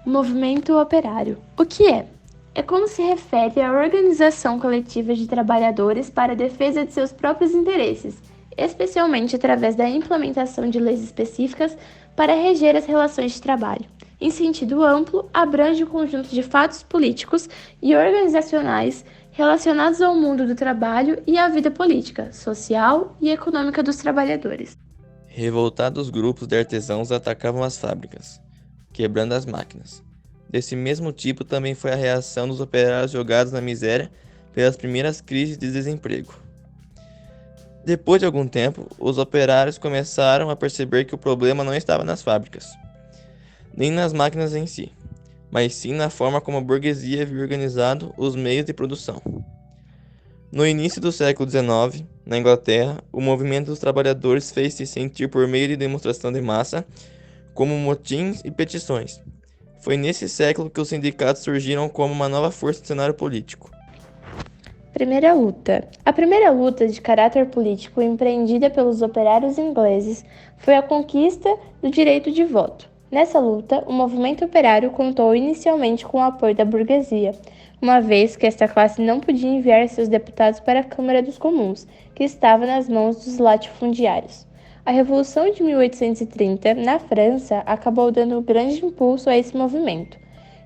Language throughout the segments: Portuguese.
Movimento operário. O que é? É como se refere à organização coletiva de trabalhadores para a defesa de seus próprios interesses, especialmente através da implementação de leis específicas para reger as relações de trabalho. Em sentido amplo, abrange o conjunto de fatos políticos e organizacionais relacionados ao mundo do trabalho e à vida política, social e econômica dos trabalhadores. Revoltados grupos de artesãos atacavam as fábricas, quebrando as máquinas. Desse mesmo tipo também foi a reação dos operários jogados na miséria pelas primeiras crises de desemprego. Depois de algum tempo, os operários começaram a perceber que o problema não estava nas fábricas, nem nas máquinas em si, mas sim na forma como a burguesia havia organizado os meios de produção. No início do século XIX, na Inglaterra, o movimento dos trabalhadores fez-se sentir por meio de demonstração de massa, como motins e petições. Foi nesse século que os sindicatos surgiram como uma nova força do cenário político. Primeira luta. A primeira luta de caráter político empreendida pelos operários ingleses foi a conquista do direito de voto. Nessa luta, o movimento operário contou inicialmente com o apoio da burguesia, uma vez que esta classe não podia enviar seus deputados para a Câmara dos Comuns, que estava nas mãos dos latifundiários. A Revolução de 1830, na França, acabou dando um grande impulso a esse movimento.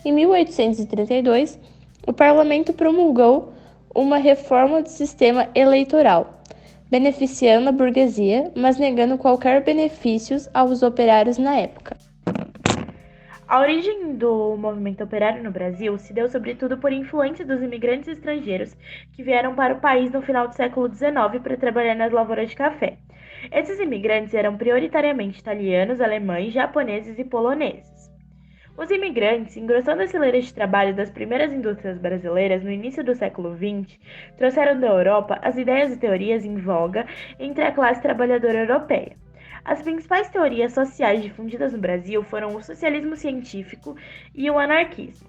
Em 1832, o parlamento promulgou uma reforma do sistema eleitoral, beneficiando a burguesia, mas negando qualquer benefícios aos operários na época. A origem do movimento operário no Brasil se deu sobretudo por influência dos imigrantes estrangeiros que vieram para o país no final do século XIX para trabalhar nas lavouras de café. Esses imigrantes eram prioritariamente italianos, alemães, japoneses e poloneses. Os imigrantes, engrossando as fileiras de trabalho das primeiras indústrias brasileiras no início do século XX, trouxeram da Europa as ideias e teorias em voga entre a classe trabalhadora europeia. As principais teorias sociais difundidas no Brasil foram o socialismo científico e o anarquismo.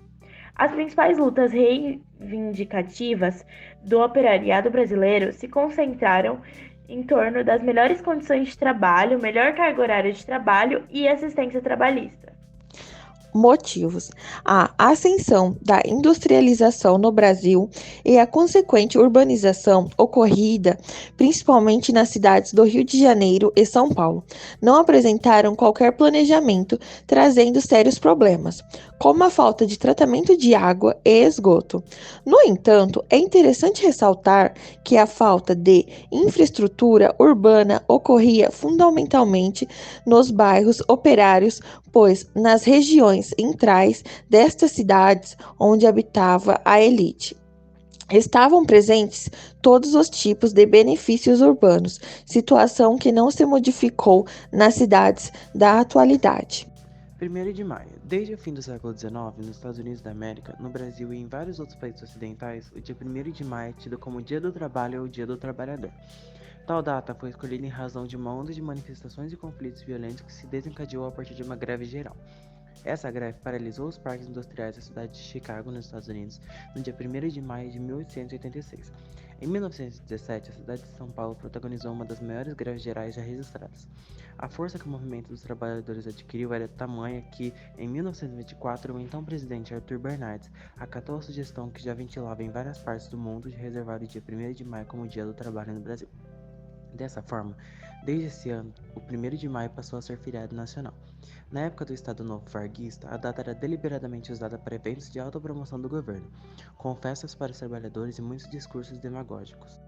As principais lutas reivindicativas do operariado brasileiro se concentraram em torno das melhores condições de trabalho, melhor carga horária de trabalho e assistência trabalhista. Motivos: a ascensão da industrialização no Brasil e a consequente urbanização ocorrida principalmente nas cidades do Rio de Janeiro e São Paulo não apresentaram qualquer planejamento, trazendo sérios problemas, como a falta de tratamento de água e esgoto. No entanto, é interessante ressaltar que a falta de infraestrutura urbana ocorria fundamentalmente nos bairros operários, pois nas regiões centrais destas cidades onde habitava a elite estavam presentes todos os tipos de benefícios urbanos, situação que não se modificou nas cidades da atualidade. 1º de maio. Desde o fim do século XIX, nos Estados Unidos da América, no Brasil e em vários outros países ocidentais, o dia 1º de maio é tido como o Dia do Trabalho ou Dia do Trabalhador. Tal data foi escolhida em razão de uma onda de manifestações e conflitos violentos que se desencadeou a partir de uma greve geral. Essa greve paralisou os parques industriais da cidade de Chicago, nos Estados Unidos, no dia 1º de maio de 1886. Em 1917, a cidade de São Paulo protagonizou uma das maiores greves gerais já registradas. A força que o movimento dos trabalhadores adquiriu era tamanha que, em 1924, o então presidente Arthur Bernardes acatou a sugestão que já ventilava em várias partes do mundo de reservar o dia 1º de maio como Dia do Trabalho no Brasil. Dessa forma, desde esse ano, o 1º de maio passou a ser feriado nacional. Na época do Estado Novo Varguista, a data era deliberadamente usada para eventos de autopromoção do governo, com festas para os trabalhadores e muitos discursos demagógicos.